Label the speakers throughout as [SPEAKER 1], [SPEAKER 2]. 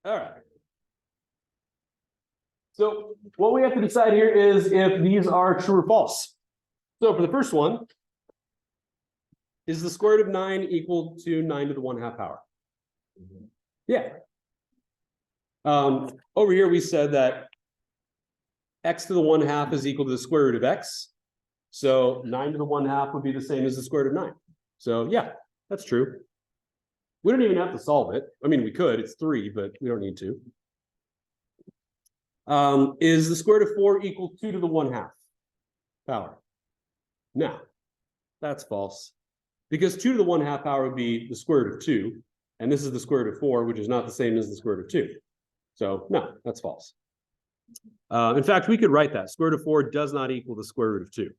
[SPEAKER 1] All right. So what we have to decide here is if these are true or false. So for the first one, is the square root of 9 equal to 9 to the 1/2 power? Yeah. Over here we said that x to the 1/2 is equal to the square root of x. So 9 to the 1/2 would be the same as the square root of 9. So yeah, that's true. We don't even have to solve it. I mean, we could, it's 3, but we don't need to. Is the square root of 4 equal to 2 to the 1/2 power? No, that's false. Because 2 to the 1/2 power would be the square root of 2, and this is the square root of 4, which is not the same as the square root of 2. So no, that's false. In fact, we could write that. Square root of 4 does not equal the square root of 2.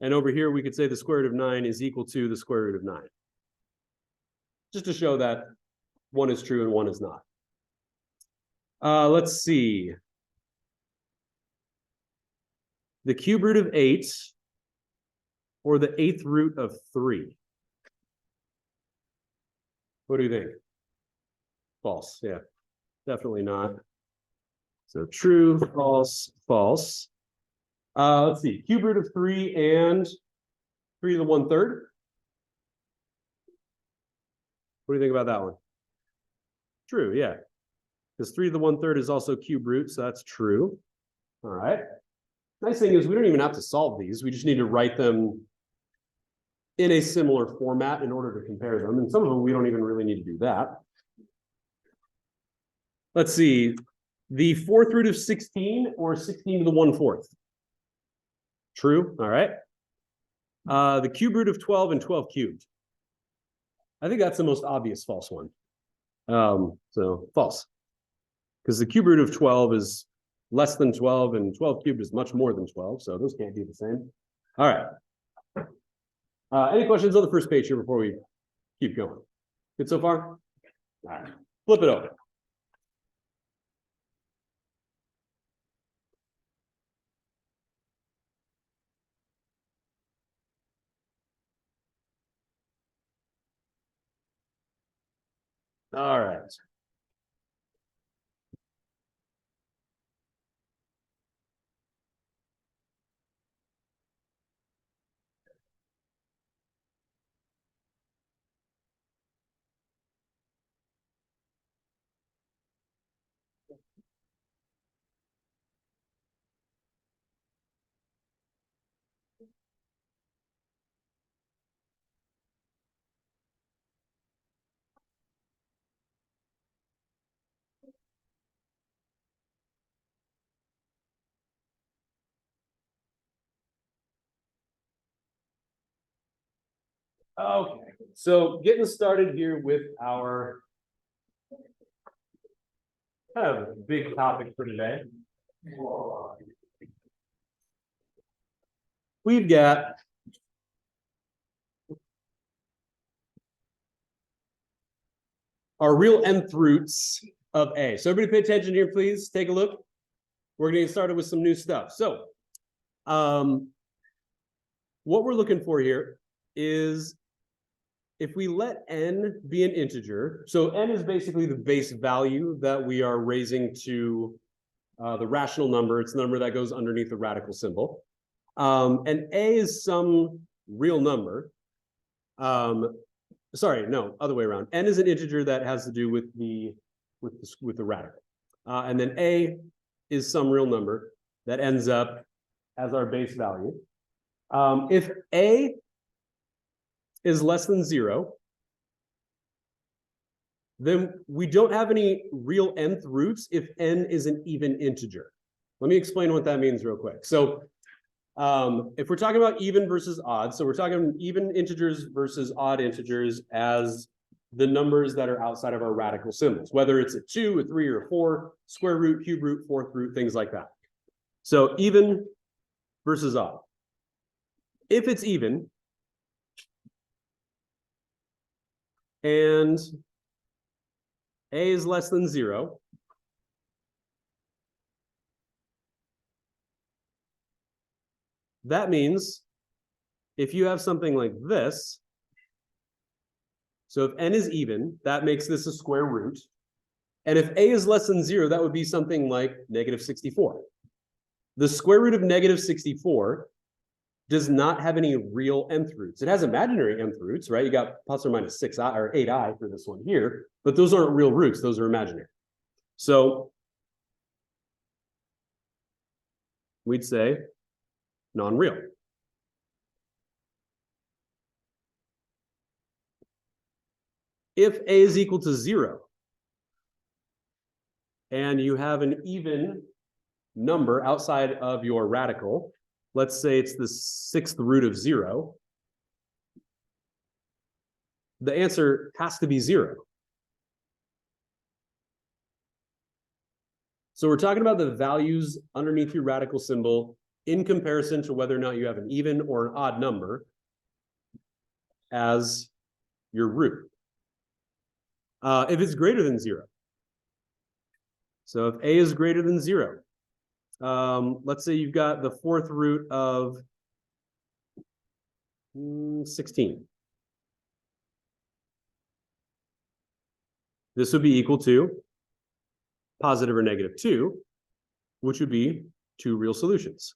[SPEAKER 1] And over here, we could say the square root of 9 is equal to the square root of 9. Just to show that one is true and one is not. Let's see. The cube root of 8 or the 8th root of 3. What do you think? False, yeah. Definitely not. So true, false, false. Let's see. Cube root of 3 and 3 to the 1/3. What do you think about that one? True, yeah. Because 3 to the 1/3 is also cube root, so that's true. All right. Nice thing is we don't even have to solve these. We just need to write them in a similar format in order to compare them. And some of them we don't even really need to do that. Let's see. The 4th root of 16 or 16 to the 1/4. True. All right. The cube root of 12 and 12 cubed. I think that's the most obvious false one. So false. Because the cube root of 12 is less than 12 and 12 cubed is much more than 12. So those can't be the same. All right. Any questions on the first page here before we keep going? Good so far? All right. Flip it over. All right. Okay, so getting started here with our kind of big topic for today. We've got our real nth roots of A. So everybody pay attention here, please. Take a look. We're going to get started with some new stuff. So what we're looking for here is if we let n be an integer, so n is basically the base value that we are raising to the rational number. It's the number that goes underneath the radical symbol. And a is some real number. Sorry, no, other way around. N is an integer that has to do with the radical. And then a is some real number that ends up as our base value. If a is less than 0, then we don't have any real nth roots if n is an even integer. Let me explain what that means real quick. So if we're talking about even versus odd, so we're talking even integers versus odd integers as the numbers that are outside of our radical symbols, whether it's a 2, a 3, or a 4, square root, cube root, fourth root, things like that. So even versus odd. If it's even, and a is less than 0, that means if you have something like this, So if n is even, that makes this a square root. And if a is less than 0, that would be something like negative 64. The square root of negative 64 does not have any real nth roots. It has imaginary nth roots, right? You got plus or minus 6i or 8i for this one here, but those aren't real roots. Those are imaginary. So we'd say non-real. If a is equal to 0 and you have an even number outside of your radical, let's say it's the 6th root of 0, the answer has to be 0. So we're talking about the values underneath your radical symbol in comparison to whether or not you have an even or an odd number as your root. If it's greater than 0. So if a is greater than 0, let's say you've got the 4th root of 16. This would be equal to positive or negative 2, which would be 2 real solutions.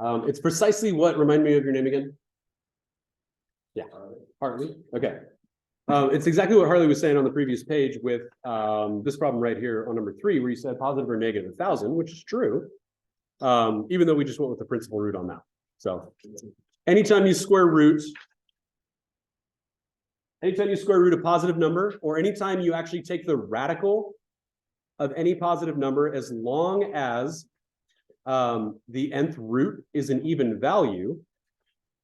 [SPEAKER 1] It's precisely what, remind me of your name again? Yeah, Hartley. Okay. It's exactly what Harley was saying on the previous page with this problem right here on number 3, where you said positive or negative 1,000, which is true, even though we just went with the principal root on that. So anytime you square root a positive number, or anytime you actually take the radical of any positive number, as long as the nth root is an even value,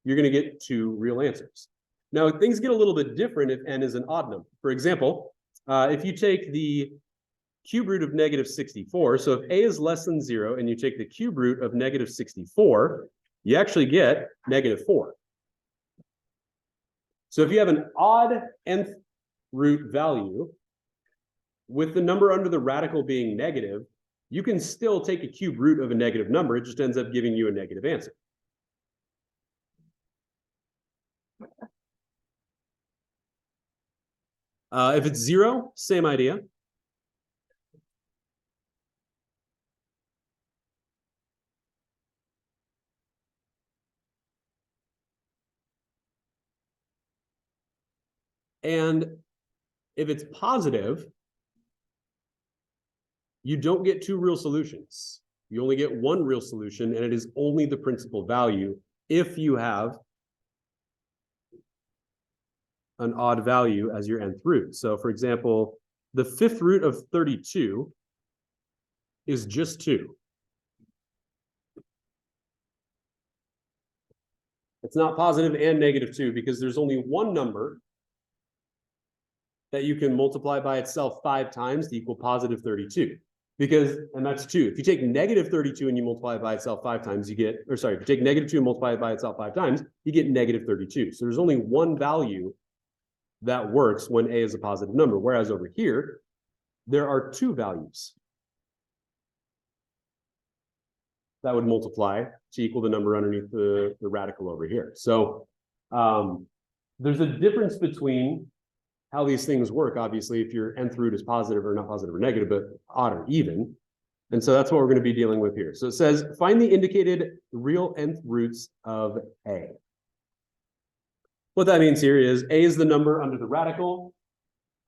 [SPEAKER 1] you're going to get 2 real answers. Now, things get a little bit different if n is an odd number. For example, if you take the cube root of negative 64, so if a is less than 0 and you take the cube root of negative 64, you actually get negative 4. So if you have an odd nth root value with the number under the radical being negative, you can still take a cube root of a negative number. It just ends up giving you a negative answer. If it's 0, same idea. And if it's positive, you don't get 2 real solutions. You only get 1 real solution, and it is only the principal value if you have an odd value as your nth root. So for example, the 5th root of 32 is just 2. It's not positive and negative 2 because there's only one number that you can multiply by itself 5 times to equal positive 32. And that's 2. If you take negative 32 and you multiply it by itself 5 times, you get, if you take negative 2 and multiply it by itself 5 times, you get negative 32. So there's only one value that works when a is a positive number, whereas over here, there are 2 values that would multiply to equal the number underneath the radical over here. So there's a difference between how these things work, obviously, if your nth root is positive or not positive or negative, but odd or even. And so that's what we're going to be dealing with here. So it says, find the indicated real nth roots of a. What that means here is a is the number under the radical,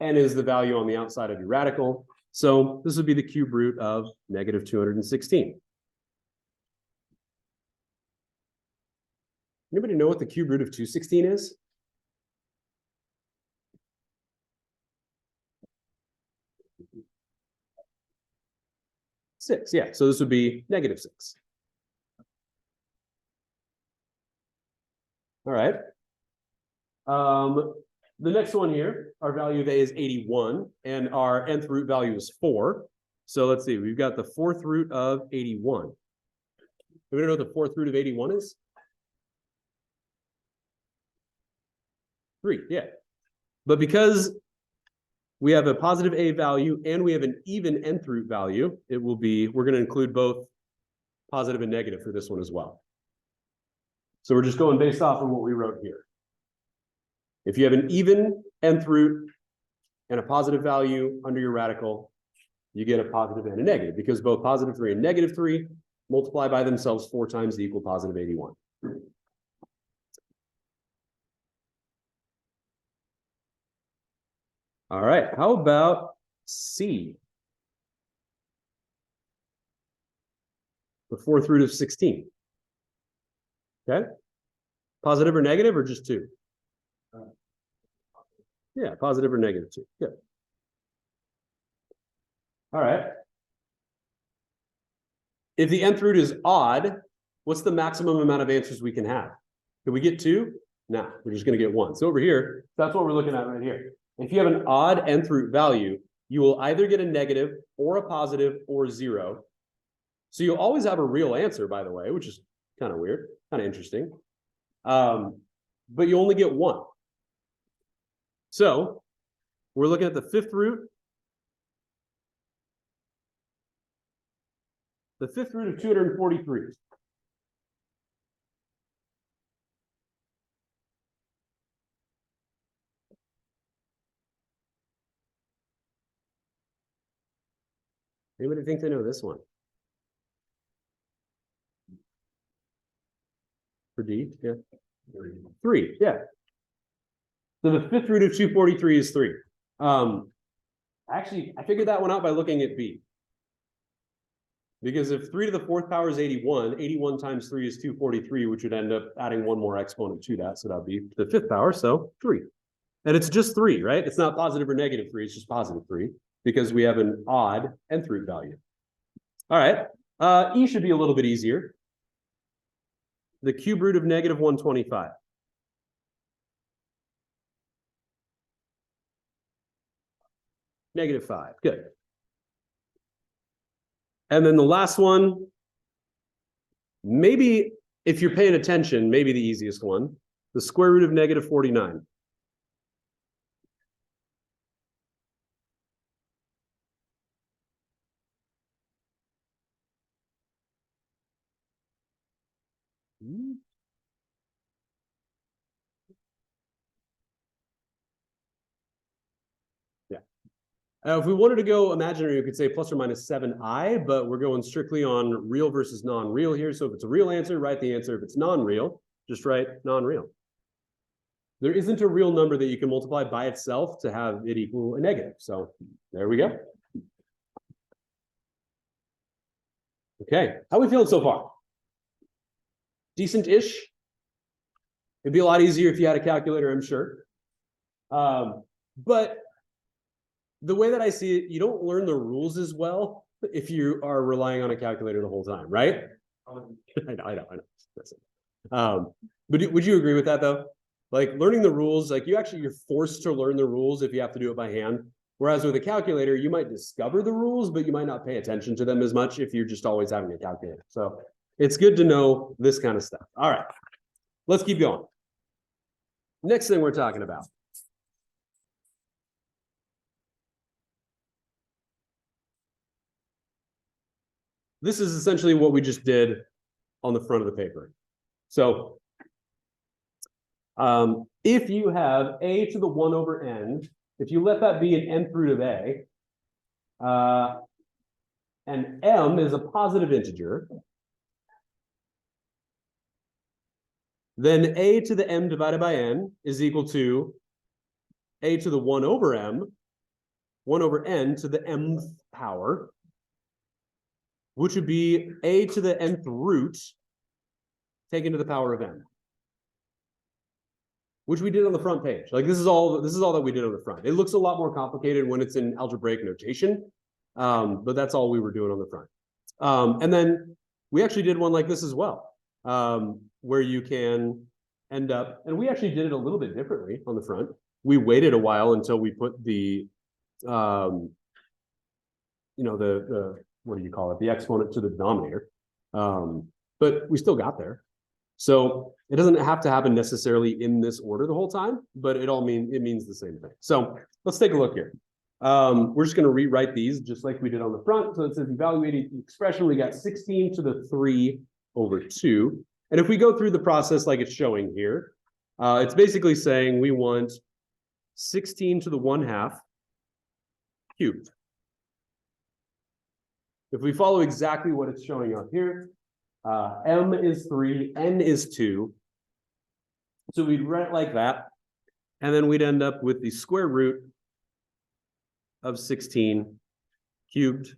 [SPEAKER 1] n is the value on the outside of your radical. So this would be the cube root of negative 216. Anybody know what the cube root of 216 is? 6, yeah. So this would be negative 6. All right. The next one here, our value of a is 81, and our nth root value is 4. So let's see, we've got the 4th root of 81. Do we know what the 4th root of 81 is? 3, yeah. But because we have a positive a value and we have an even nth root value, it will be, we're going to include both positive and negative for this one as well. So we're just going based off of what we wrote here. If you have an even nth root and a positive value under your radical, you get a positive and a negative, because both positive 3 and negative 3 multiply by themselves 4 times to equal positive 81. All right, how about C? The 4th root of 16. Okay. Positive or negative or just 2? Yeah, positive or negative 2. Good. All right. If the nth root is odd, what's the maximum amount of answers we can have? Can we get 2? No, we're just going to get 1. So over here, that's what we're looking at right here. If you have an odd nth root value, you will either get a negative or a positive or 0. So you'll always have a real answer, by the way, which is kind of weird, kind of interesting. But you only get 1. So we're looking at the 5th root. The 5th root of 243. Anybody think they know this one? For D, yeah. 3, yeah. So the 5th root of 243 is 3. Actually, I figured that one out by looking at B. Because if 3 to the 4th power is 81, 81 times 3 is 243, which would end up adding one more exponent to that. So that would be the 5th power, so 3. And it's just 3, right? It's not positive or negative 3, it's just positive 3, because we have an odd nth root value. All right, E should be a little bit easier. The cube root of negative 125. Negative 5, good. And then the last one, maybe if you're paying attention, maybe the easiest one, the square root of negative 49. Yeah. If we wanted to go imaginary, we could say plus or minus 7i, but we're going strictly on real versus non-real here. So if it's a real answer, write the answer. If it's non-real, just write non-real. There isn't a real number that you can multiply by itself to have it equal a negative. So there we go. Okay, how are we feeling so far? Decent-ish. It'd be a lot easier if you had a calculator, I'm sure. But the way that I see it, you don't learn the rules as well if you are relying on a calculator the whole time, right? I know. But would you agree with that though? Like learning the rules, like you're forced to learn the rules if you have to do it by hand. Whereas with a calculator, you might discover the rules, but you might not pay attention to them as much if you're just always having a calculator. So it's good to know this kind of stuff. All right, let's keep going. Next thing we're talking about. This is essentially what we just did on the front of the paper. So if you have a to the 1 over n, if you let that be an nth root of a, and m is a positive integer, then a to the m divided by n is equal to a to the 1 over m, 1 over n to the mth power, which would be a to the nth root taken to the power of n, which we did on the front page. Like this is all that we did on the front. It looks a lot more complicated when it's in algebraic notation, but that's all we were doing on the front. And then we actually did one like this as well, where you can end up, and we actually did it a little bit differently on the front. We waited a while until we put the, what do you call it? The exponent to the denominator. But we still got there. So it doesn't have to happen necessarily in this order the whole time, but it means the same thing. So let's take a look here. We're just going to rewrite these just like we did on the front. So it says evaluating the expression, we got 16 to the 3 over 2. And if we go through the process like it's showing here, it's basically saying we want 16 to the 1/2 cubed. If we follow exactly what it's showing up here, m is 3, n is 2. So we'd write it like that. And then we'd end up with the square root of 16 cubed.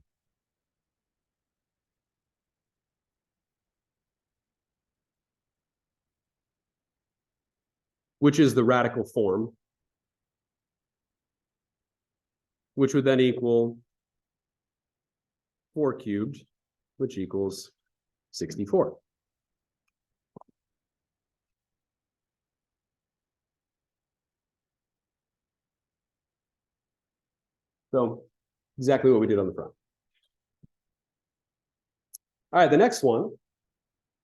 [SPEAKER 1] Which is the radical form, which would then equal 4 cubed, which equals 64. So exactly what we did on the front. All right, the next one,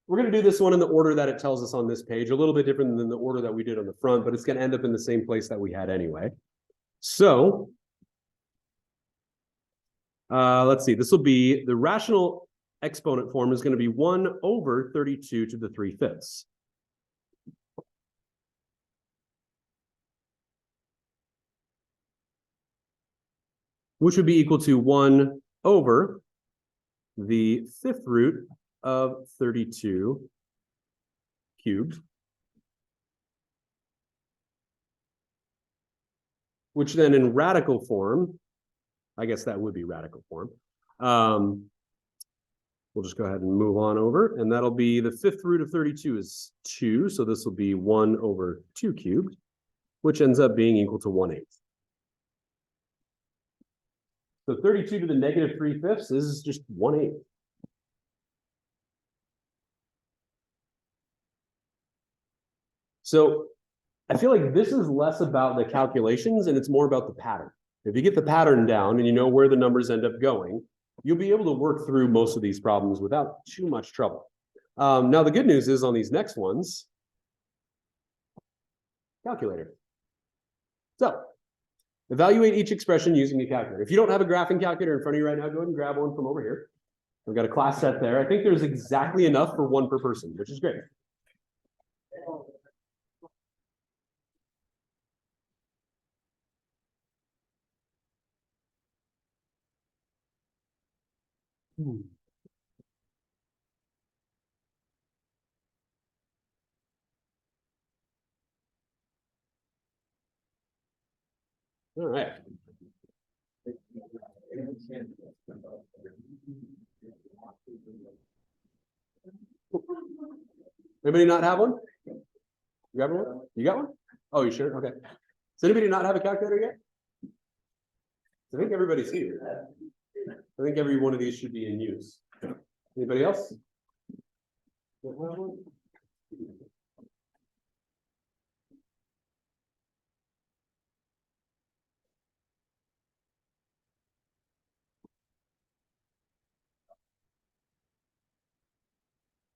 [SPEAKER 1] we're going to do this one in the order that it tells us on this page, a little bit different than the order that we did on the front, but it's going to end up in the same place that we had anyway. So let's see, this will be the rational exponent form is going to be 1 over 32 to the 3/5. Which would be equal to 1 over the 5th root of 32 cubed, which then in radical form, I guess that would be radical form. We'll just go ahead and move on over, and that'll be the 5th root of 32 is 2, so this will be 1 over 2 cubed, which ends up being equal to 1/8. So 32 to the negative 3/5 is just 1/8. So I feel like this is less about the calculations and it's more about the pattern. If you get the pattern down and you know where the numbers end up going, you'll be able to work through most of these problems without too much trouble. Now, the good news is on these next ones, calculator. So evaluate each expression using a calculator. If you don't have a graphing calculator in front of you right now, go ahead and grab one from over here. We've got a class set there. I think there's exactly enough for one per person, which is great. All right. Anybody not have one? You got one? You got one? Oh, you sure? Okay. Does anybody not have a calculator yet? I think everybody's here. I think every one of these should be in use. Anybody else?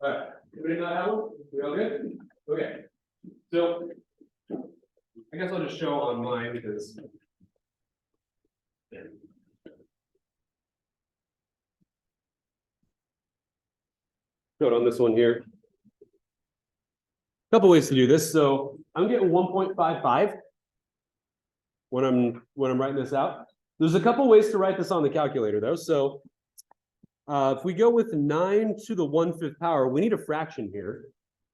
[SPEAKER 1] All right. Anybody not have one? We all good? Okay. So I guess I'll just show on mine because show it on this one here. A couple ways to do this. So I'm getting 1.55 when I'm writing this out. There's a couple ways to write this on the calculator though. So if we go with 9 to the 1/5 power, we need a fraction here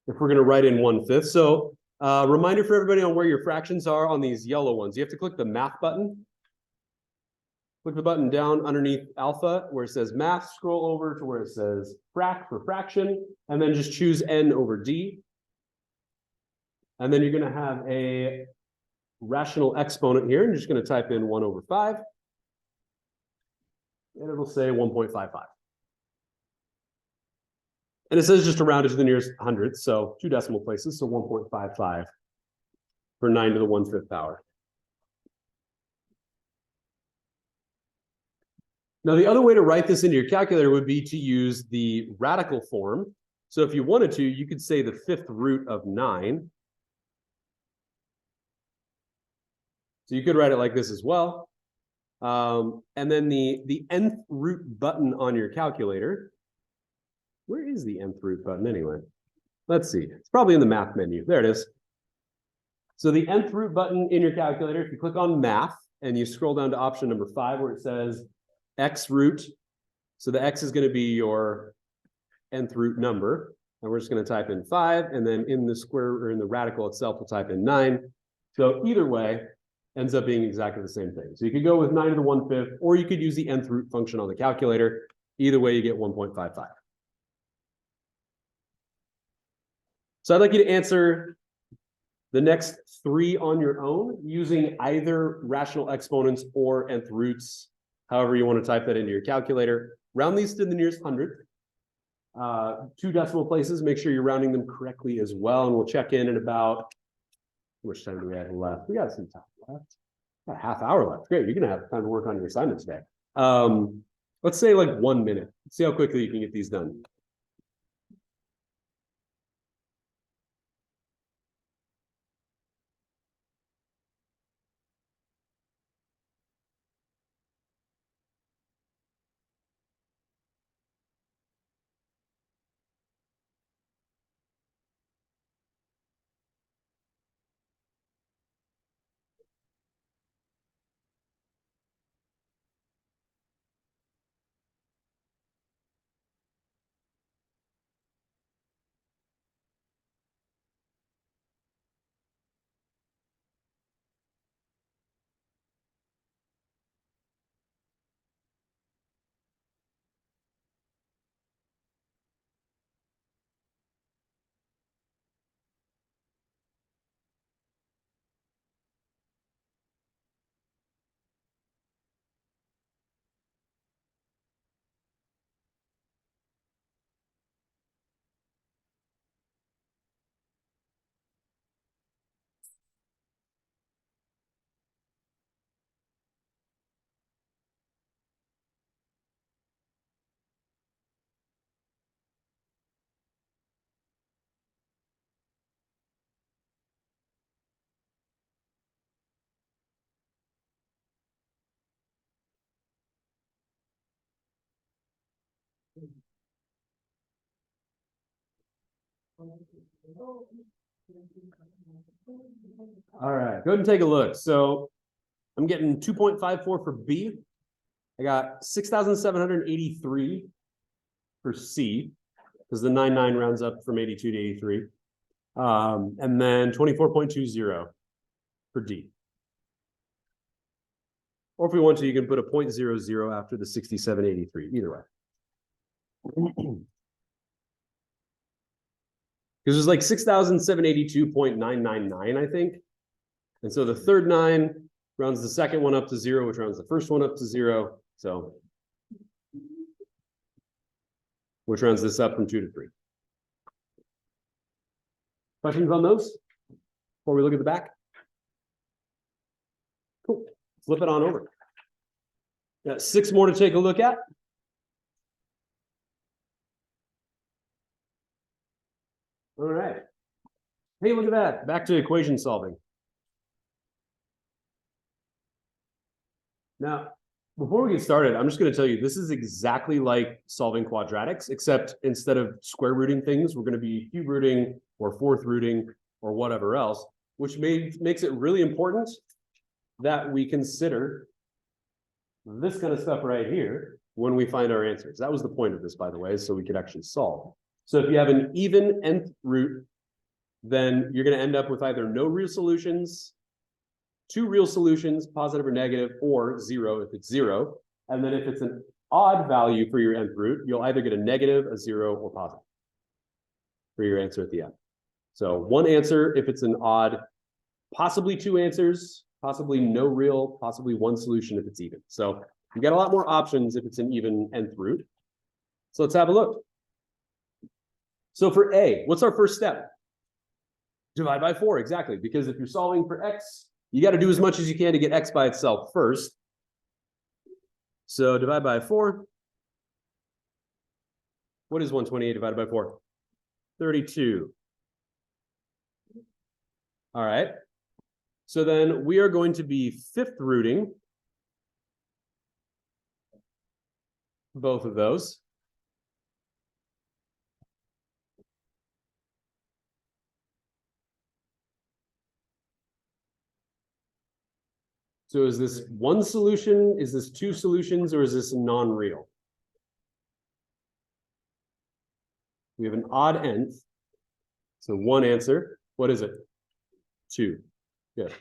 [SPEAKER 1] if we're going to write in 1/5. So reminder for everybody on where your fractions are on these yellow ones. You have to click the math button. Click the button down underneath alpha where it says math, scroll over to where it says frac for fraction, and then just choose n over d. And then you're going to have a rational exponent here. I'm just going to type in 1 over 5. And it'll say 1.55. And it says just to round it to the nearest hundredth, so 2 decimal places, so 1.55 for 9 to the 1/5 power. Now, the other way to write this into your calculator would be to use the radical form. So if you wanted to, you could say the 5th root of 9. So you could write it like this as well. And then the nth root button on your calculator. Where is the nth root button anyway? Let's see. It's probably in the math menu. There it is. So the nth root button in your calculator, if you click on math and you scroll down to option number 5 where it says x root. So the x is going to be your nth root number. And we're just going to type in 5. And then in the square or in the radical itself, we'll type in 9. So either way, ends up being exactly the same thing. So you could go with 9 to the 1/5, or you could use the nth root function on the calculator. Either way, you get 1.55. So I'd like you to answer the next 3 on your own using either rational exponents or nth roots, however you want to type that into your calculator. Round these to the nearest hundredth. 2 decimal places, make sure you're rounding them correctly as well. And we'll check in about, how much time do we have left? We got some time left. Got a half hour left. Great, you're gonna have time to work on your assignment today. Let's say like 1 minute. Let's see how quickly you can get these done. All right, go ahead and take a look. So I'm getting 2.54 for B. I got 6,783 for C, because the 99 rounds up from 82 to 83. And then 24.20 for D. Or if we want to, you can put a 0.00 after the 6783, either way. Because there's like 6,782.999, I think. And so the third 9 rounds the second one up to 0, which rounds the first one up to 0. So, which rounds this up from 2 to 3. Questions on those before we look at the back? Cool. Flip it on over. Got 6 more to take a look at. All right. Hey, look at that. Back to equation solving. Now, before we get started, I'm just going to tell you, this is exactly like solving quadratics, except instead of square rooting things, we're going to be cube rooting or fourth rooting or whatever else, which makes it really important that we consider this kind of stuff right here when we find our answers. That was the point of this, by the way, so we could actually solve. So if you have an even nth root, then you're going to end up with either no real solutions, 2 real solutions, positive or negative, or 0 if it's 0. And then if it's an odd value for your nth root, you'll either get a negative, a 0, or positive for your answer at the end. So 1 answer if it's an odd, possibly 2 answers, possibly no real, possibly 1 solution if it's even. So you get a lot more options if it's an even nth root. So let's have a look. So for A, what's our first step? Divide by 4, exactly. Because if you're solving for X, you got to do as much as you can to get X by itself first. So divide by 4. What is 128 divided by 4? 32. All right. So then we are going to be fifth rooting both of those. So is this one solution? Is this two solutions, or is this non-real? We have an odd nth. So one answer. What is it? 2. Good.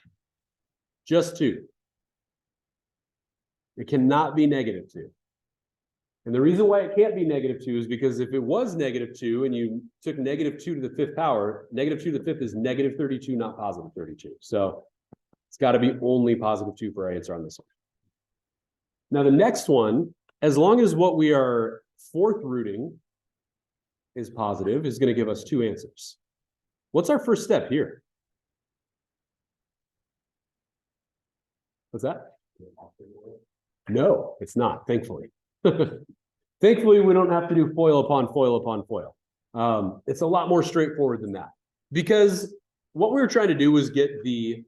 [SPEAKER 1] Just 2. It cannot be -2. And the reason why it can't be -2 is because if it was -2 and you took -2 to the 5th power, -2 to the 5th is -32, not +32. So it's got to be only +2 for our answer on this one. Now the next one, as long as what we are fourth rooting is positive, is going to give us 2 answers. What's our first step here? What's that? No, it's not, thankfully. Thankfully, we don't have to do FOIL upon FOIL upon FOIL. It's a lot more straightforward than that. Because what we were trying to do was get the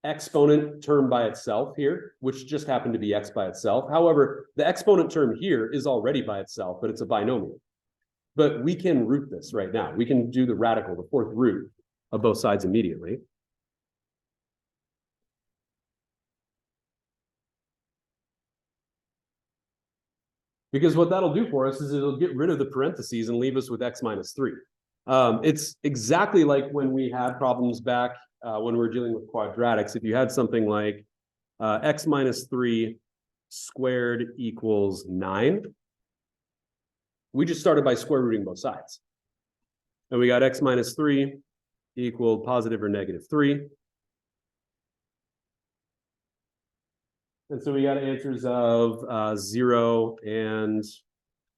[SPEAKER 1] exponent term by itself here, which just happened to be x by itself. However, the exponent term here is already by itself, but it's a binomial. But we can root this right now. We can do the radical, the fourth root of both sides immediately. Because what that'll do for us is it'll get rid of the parentheses and leave us with x minus 3. It's exactly like when we had problems back when we were dealing with quadratics. If you had something like x minus 3 squared equals 9, we just started by square rooting both sides. And we got x minus 3 equal positive or -3. And so we got answers of 0 and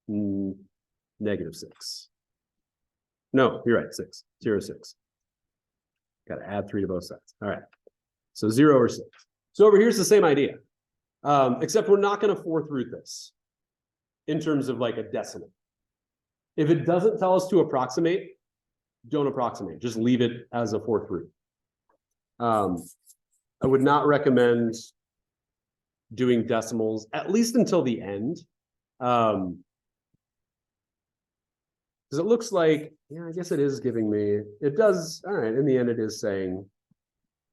[SPEAKER 1] -6. No, you're right, 6. 0, 6. Got to add 3 to both sides. All right. So 0 or 6. So over here's the same idea, except we're not going to fourth root this in terms of like a decimal. If it doesn't tell us to approximate, don't approximate. Just leave it as a fourth root. I would not recommend doing decimals, at least until the end. Because it looks like, yeah, I guess it is giving me, it does, all right, in the end it is saying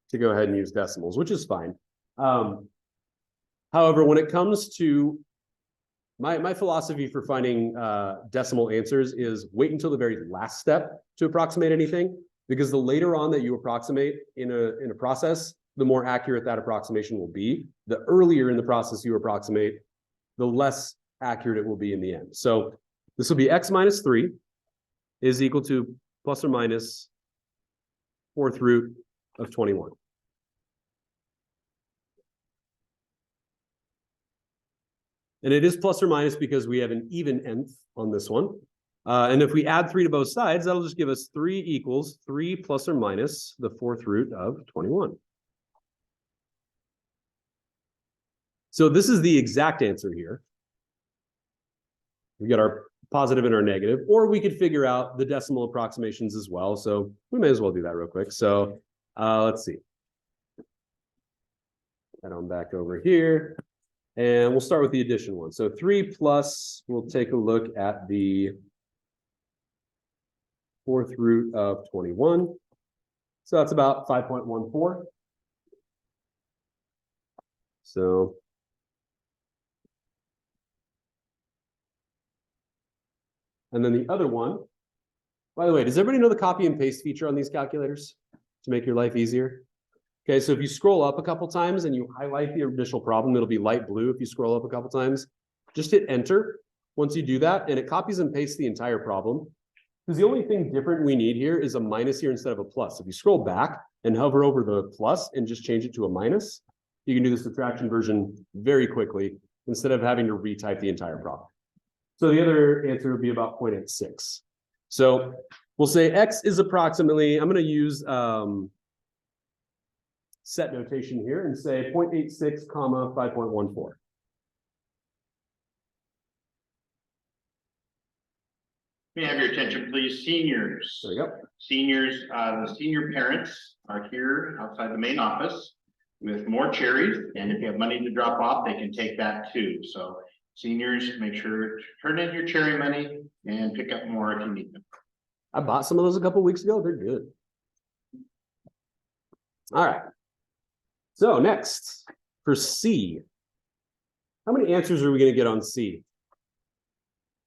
[SPEAKER 1] to go ahead and use decimals, which is fine. However, when it comes to my philosophy for finding decimal answers is wait until the very last step to approximate anything, because the later on that you approximate in a process, the more accurate that approximation will be. The earlier in the process you approximate, the less accurate it will be in the end. So this will be x minus 3 is equal to plus or minus fourth root of 21. And it is plus or minus because we have an even nth on this one. And if we add 3 to both sides, that'll just give us 3 equals 3 plus or minus the fourth root of 21. So this is the exact answer here. We got our positive and our negative, or we could figure out the decimal approximations as well. So we may as well do that real quick. So let's see. Head on back over here. And we'll start with the addition one. So 3 plus, we'll take a look at the fourth root of 21. So that's about 5.14. So and then the other one, by the way, does everybody know the copy and paste feature on these calculators to make your life easier? Okay, so if you scroll up a couple times and you highlight the initial problem, it'll be light blue if you scroll up a couple times. Just hit enter once you do that, and it copies and pastes the entire problem. Because the only thing different we need here is a minus here instead of a plus. If you scroll back and hover over the plus and just change it to a minus, you can do the subtraction version very quickly instead of having to retype the entire problem. So the other answer would be about 0.86. So we'll say x is approximately, I'm going to use set notation here and say 0.86 comma 5.14.
[SPEAKER 2] May I have your attention, please, seniors.
[SPEAKER 1] There we go.
[SPEAKER 2] Seniors, the senior parents are here outside the main office with more cherries, and if you have money to drop off, they can take that too. So Seniors, make sure to turn in your cherry money and pick up more if you need them.
[SPEAKER 1] I bought some of those a couple weeks ago. They're good. All right. So next for C, how many answers are we going to get on C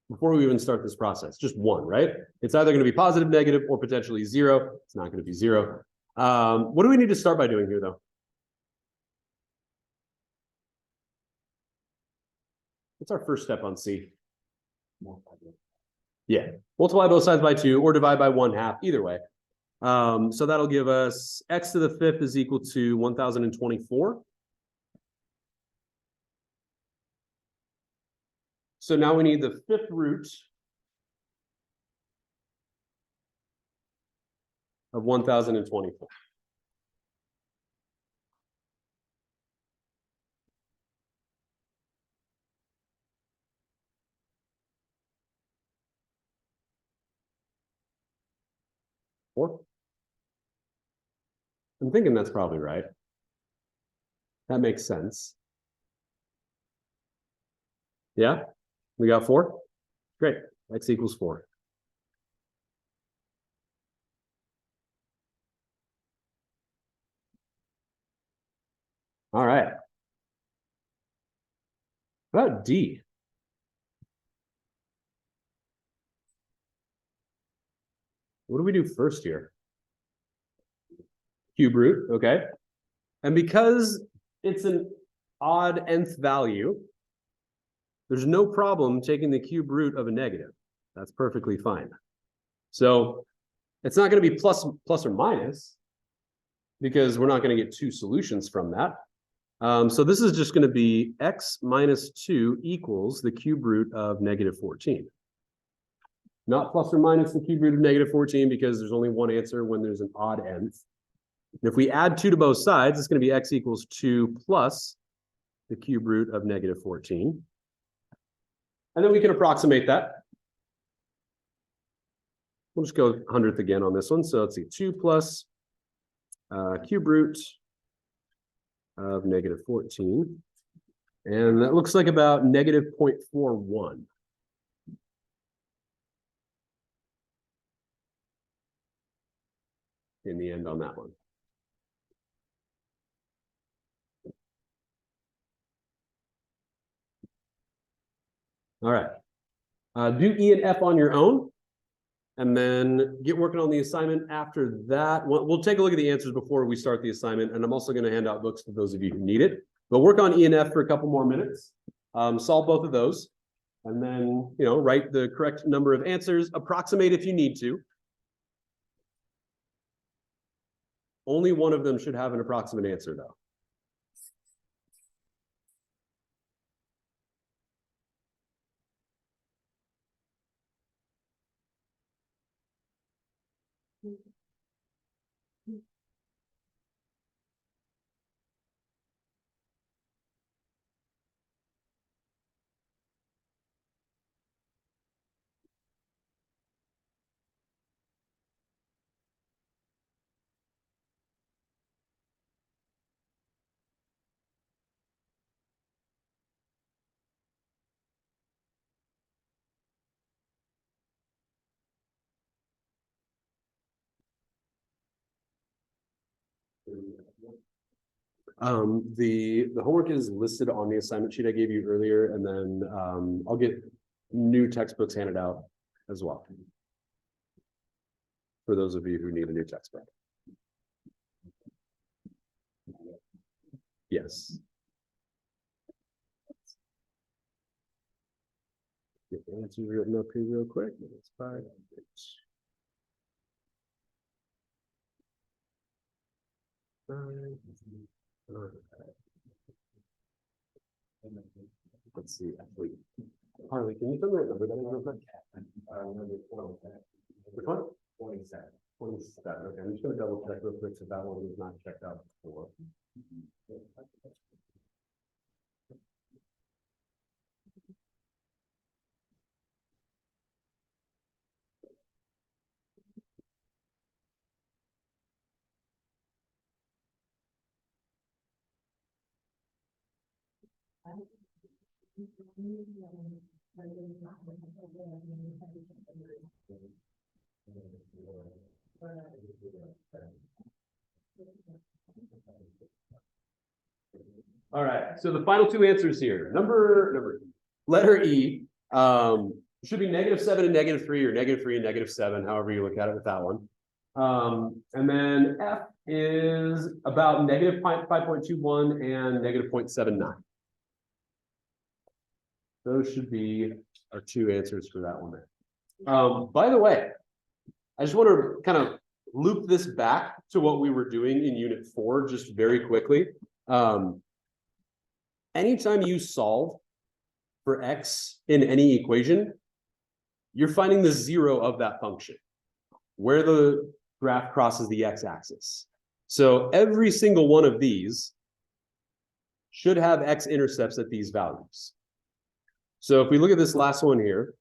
[SPEAKER 1] before we even start this process? Just one, right? It's either going to be positive, negative, or potentially zero. It's not going to be zero. What do we need to start by doing here, though? What's our first step on C? Yeah, multiply both sides by 2 or divide by 1/2, either way. So that'll give us x to the 5th is equal to 1024. So now we need the 5th root of 1024. I'm thinking that's probably right. That makes sense. Yeah, we got 4. Great, x equals 4. All right. How about D? What do we do first here? Cube root, okay. And because it's an odd nth value, there's no problem taking the cube root of a negative. That's perfectly fine. So it's not going to be plus or minus because we're not going to get 2 solutions from that. So this is just going to be x minus 2 equals the cube root of negative 14. Not plus or minus the cube root of negative 14 because there's only one answer when there's an odd nth. And if we add 2 to both sides, it's going to be x equals 2 plus the cube root of negative 14. And then we can approximate that. We'll just go 100th again on this one. So let's see, 2 plus cube root of negative 14. And that looks like about negative 0.41. In the end on that one. All right. Do E and F on your own, and then get working on the assignment after that. We'll take a look at the answers before we start the assignment, and I'm also going to hand out books to those of you who need it. But work on E and F for a couple more minutes. Solve both of those, and then write the correct number of answers. Approximate if you need to. Only one of them should have an approximate answer, though. The homework is listed on the assignment sheet I gave you earlier, and then I'll get new textbooks handed out as well for those of you who need a new textbook. Yes. Get the answers written up here real quick. It's 5. Let's see. Actually, Harley, can you tell me that number? Which one? 27. 27. Okay, I'm just going to double check real quick so that one was not checked out before. All right, so the final two answers here. Letter E, should be -7 and -3, or -3 and -7, however you look at it with that one. And then F is about -5.21 and -0.79. Those should be our two answers for that one there. By the way, I just want to kind of loop this back to what we were doing in Unit 4 just very quickly. Anytime you solve for x in any equation, you're finding the zero of that function, where the graph crosses the x-axis. So every single one of these should have x-intercepts at these values. So if we look at this last one here,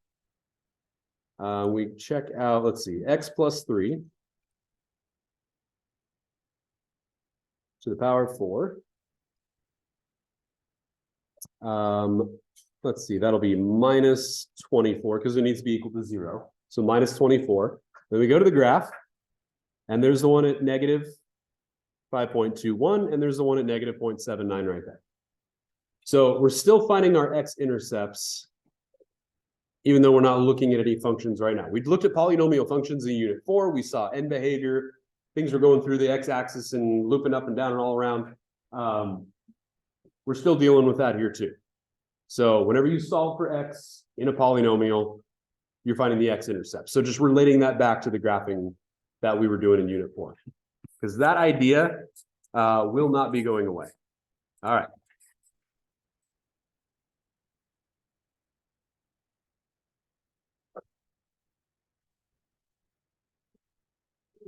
[SPEAKER 1] we check out, let's see, x plus 3 to the power of 4. Let's see, that'll be -24 because it needs to be equal to 0. So -24. Then we go to the graph, and there's the one at -5.21, and there's the one at -0.79 right there. So we're still finding our x-intercepts, even though we're not looking at any functions right now. We looked at polynomial functions in Unit 4. We saw end behavior. Things are going through the x-axis and looping up and down and all around. We're still dealing with that here too. So whenever you solve for x in a polynomial, you're finding the x-intercept. So just relating that back to the graphing that we were doing in Unit 4, because that idea will not be going away. All right.